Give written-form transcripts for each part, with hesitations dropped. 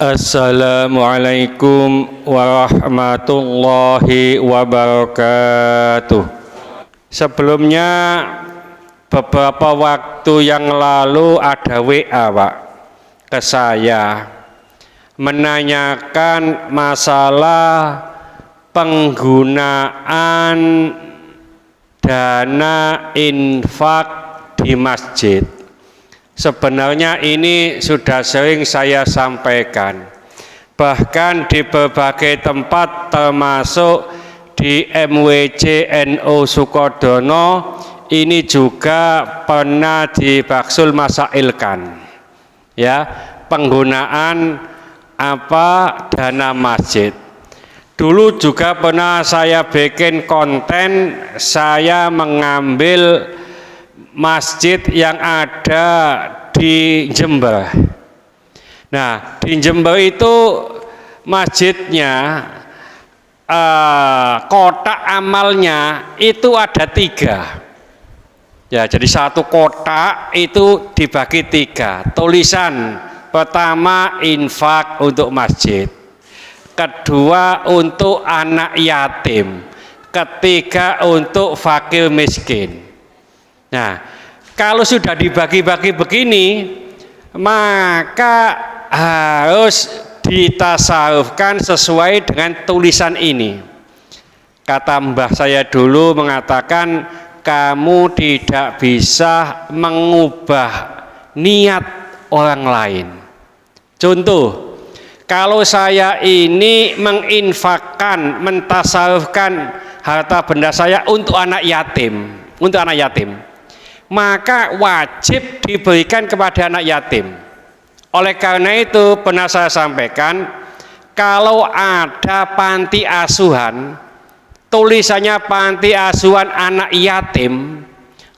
Assalamualaikum warahmatullahi wabarakatuh. Sebelumnya beberapa waktu yang lalu ada WA Pak ke saya menanyakan masalah penggunaan dana infak di masjid. Sebenarnya ini sudah sering saya sampaikan, bahkan di berbagai tempat termasuk di MWC NU Sukodono ini juga pernah dibaksul masailkan, ya, penggunaan dana masjid. Dulu juga pernah saya bikin konten, saya mengambil masjid yang ada di Jember. Nah, di Jember itu masjidnya kotak amalnya itu ada 3. Ya, jadi satu kotak itu dibagi 3. Tulisan pertama infak untuk masjid, kedua untuk anak yatim, ketiga untuk fakir miskin. Nah, kalau sudah dibagi-bagi begini, maka harus ditasarufkan sesuai dengan tulisan ini. Kata mbah saya dulu mengatakan, kamu tidak bisa mengubah niat orang lain. Contoh, kalau saya ini menginfakkan, mentasarufkan harta benda saya untuk anak yatim, maka wajib diberikan kepada anak yatim. Oleh karena itu pernah saya sampaikan, kalau ada panti asuhan, tulisannya panti asuhan anak yatim,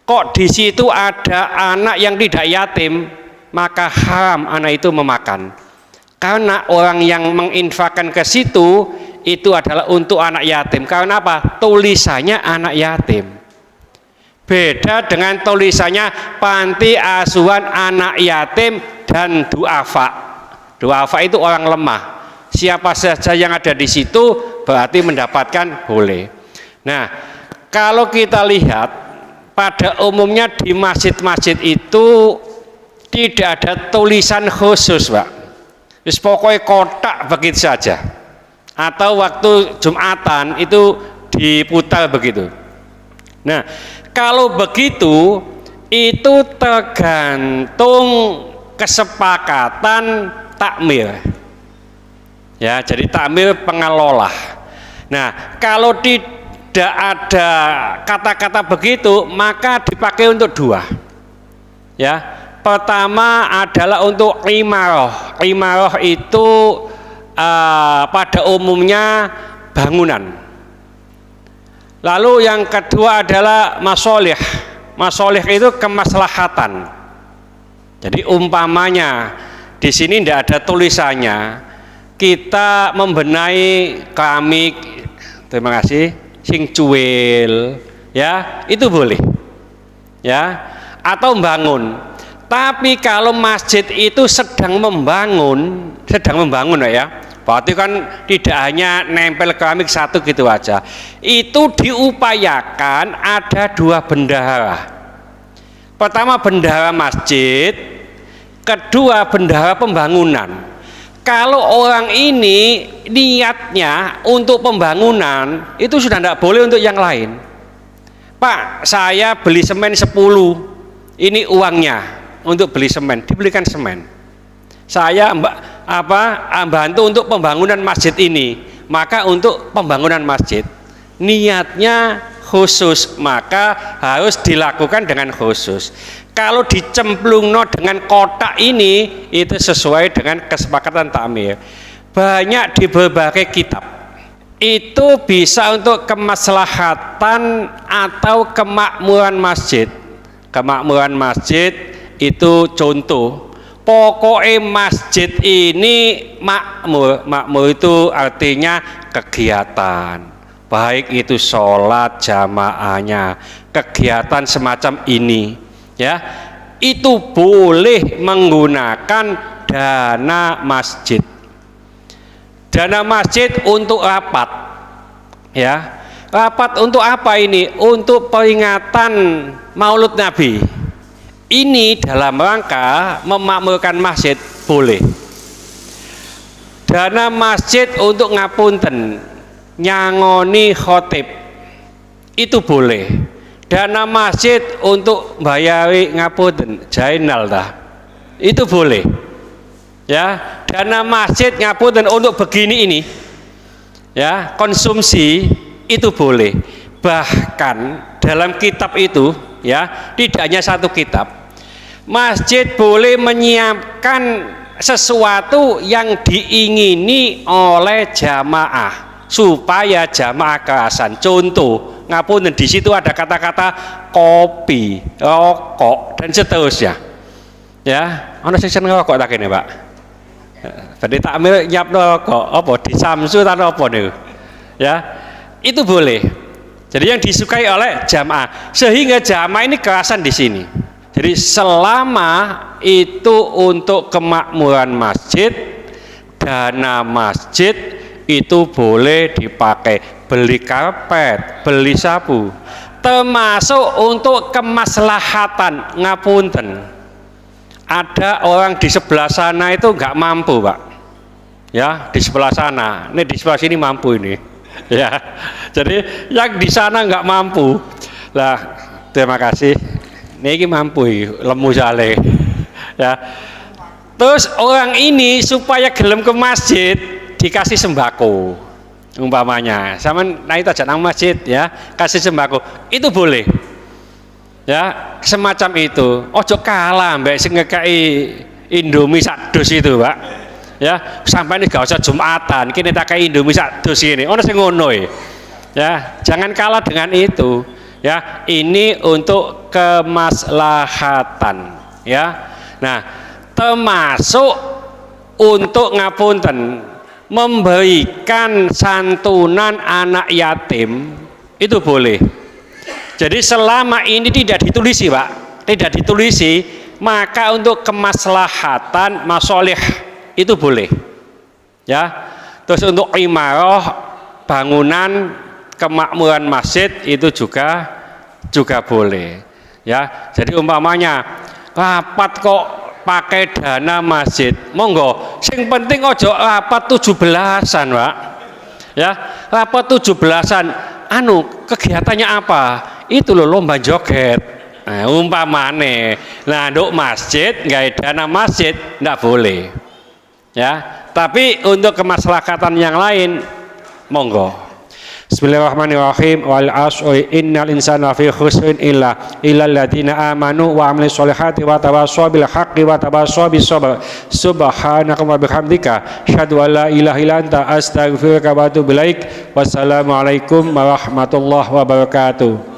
kok di situ ada anak yang tidak yatim, maka haram anak itu memakan. Karena orang yang menginfakkan ke situ itu adalah untuk anak yatim. Karena apa? Tulisannya anak yatim. Beda dengan tulisannya panti asuhan anak yatim dan duafa. Duafa itu orang lemah. Siapa saja yang ada di situ berarti mendapatkan boleh. Nah, kalau kita lihat pada umumnya di masjid-masjid itu tidak ada tulisan khusus, Pak. Terus pokoknya kotak begitu saja. Atau waktu Jumatan itu diputar begitu. Nah, kalau begitu itu tergantung kesepakatan takmir. Ya, jadi takmir pengelola. Nah, kalau tidak ada kata-kata begitu, maka dipakai untuk 2. Ya, pertama adalah untuk imaroh. Imaroh itu pada umumnya bangunan. Lalu yang kedua adalah masolih. Masolih itu kemaslahatan. Jadi umpamanya di sini tidak ada tulisannya, kita membenahi keramik, terima kasih, sing cuil, ya itu boleh, ya, atau membangun. Tapi kalau masjid itu sedang membangun ya, berarti kan tidak hanya nempel keramik satu gitu aja. Itu diupayakan ada 2 bendahara. Pertama bendahara masjid, kedua bendahara pembangunan. Kalau orang ini niatnya untuk pembangunan, itu sudah tidak boleh untuk yang lain. Pak, saya beli semen 10, ini uangnya untuk beli semen, dibelikan semen. Saya bantu untuk pembangunan masjid ini, maka untuk pembangunan masjid niatnya khusus, maka harus dilakukan dengan khusus. Kalau dicemplungno dengan kotak ini, itu sesuai dengan kesepakatan takmir. Banyak di berbagai kitab itu bisa untuk kemaslahatan atau kemakmuran masjid. Kemakmuran masjid itu contoh, pokoknya masjid ini makmur. Makmur itu artinya kegiatan, baik itu sholat jamaahnya, kegiatan semacam ini, ya, itu boleh menggunakan dana masjid. Dana masjid untuk rapat, ya. Rapat untuk apa ini? Untuk peringatan Maulud Nabi. Ini dalam rangka memakmurkan masjid boleh. Dana masjid untuk ngapunten, nyangoni khotib, itu boleh. Dana masjid untuk bayari ngapunten, jainal dah, itu boleh. Ya, dana masjid ngapunten untuk begini ini, ya, konsumsi itu boleh. Bahkan dalam kitab itu, ya, tidak hanya satu kitab, masjid boleh menyiapkan sesuatu yang diingini oleh jamaah supaya jamaah kerasan. Contoh, ngapunten di situ ada kata-kata kopi, rokok dan seterusnya. Ya, ana sing ngerokok tak kene, Pak. Berarti takmir nyiapno rokok apa di Samsu ta apa niku. Ya, itu boleh. Jadi yang disukai oleh jamaah, sehingga jamaah ini kerasan di sini. Jadi selama itu untuk kemakmuran masjid, dana masjid itu boleh dipakai, beli karpet, beli sapu, termasuk untuk kemaslahatan. Ngapunten, ada orang di sebelah sana itu nggak mampu, Pak, ya, di sebelah sana, ini di sebelah sini mampu ini, ya, jadi yang di sana nggak mampu lah. Terima kasih, ini mampu, lemu jale, ya. Terus orang ini supaya gelem ke masjid dikasih sembako, umpamanya sama naik aja nang masjid, ya, kasih sembako, itu boleh, ya, semacam itu. Ojo kalah mbak sing ngekei Indomie sak dus itu, Pak, ya, sampai ini gak usah Jumatan kini tak kayak Indomie sak dus ini, ono sing ngono, ya, jangan kalah dengan itu, ya. Ini untuk kemaslahatan, ya. Nah, termasuk untuk ngapunten, memberikan santunan anak yatim, itu boleh. Jadi selama ini tidak ditulisi, Pak, tidak ditulisi, maka untuk kemaslahatan masolih itu boleh, ya. Terus untuk imarah, bangunan kemakmuran masjid itu juga boleh, ya. Jadi umpamanya rapat kok pakai dana masjid, monggo, sing penting ojo rapat 17-an, Pak, ya. Rapat 17-an, kegiatannya apa? Itu loh, lomba joget, nah, umpamane. Nah, untuk masjid nggak dana masjid nggak boleh, ya. Tapi untuk kemaslahatan yang lain monggo. Bismillahirrahmanirrahim. Wal 'asri innal insana lafi khusrin illa alladziina aamanu wa 'amilus sholihati wa tawassaw bil haqqi wa tawassaw bis sabr. Subhanaka wa bihamdika asyhadu an la ilaha illa anta astaghfiruka wa atubu ilaik. Wassalamualaikum warahmatullahi wabarakatuh.